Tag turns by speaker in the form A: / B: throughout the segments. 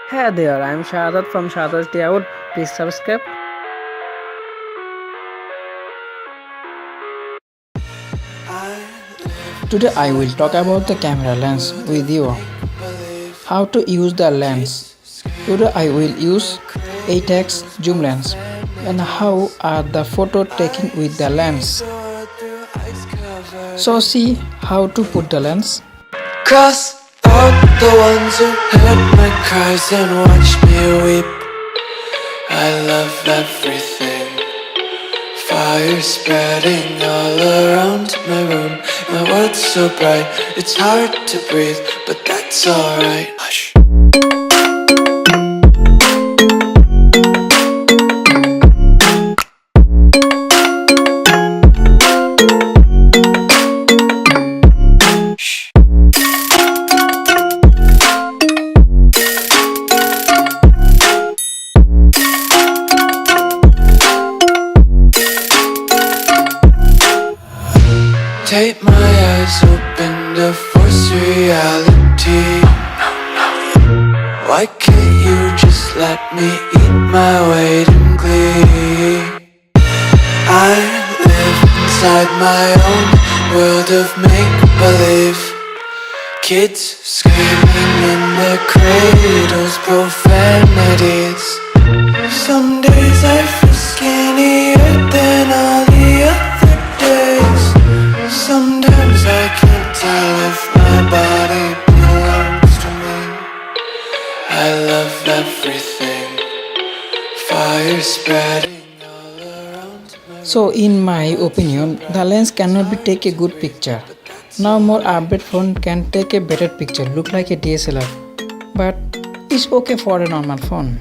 A: Hey there, I am Shahadat from SHADAT'S DAYOUT. Please subscribe. Today I will talk about the camera lens with you. How to use the lens. Today I will use 8x zoom lens and how are the photo taken with the lens. So see how to put the lens.
B: Cross out the ones who heard my cries and watched me weep. I love everything. Fire spreading all around my room. My world's so bright, it's hard to breathe, but that's alright. Hush. Take my eyes open to force reality. Why can't you just let me eat my weight in glee? I live inside my own world of make-believe. Kids screaming in their cradles, profanities. Some days I feel skinnier than all the other days. Sometimes I can't tell if my body belongs to me. I love everything. Fire spreading all around my.
A: So in my opinion, the lens cannot be take a good picture. Now more update phone can take a better picture, look like a DSLR, but it's okay for a normal phone.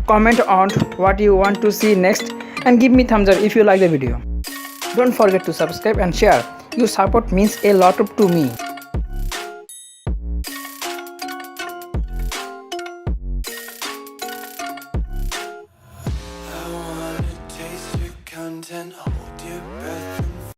A: Comment on what you want to see next and give me thumbs up if you like the video. Don't forget to subscribe and share. Your support means a lot to me.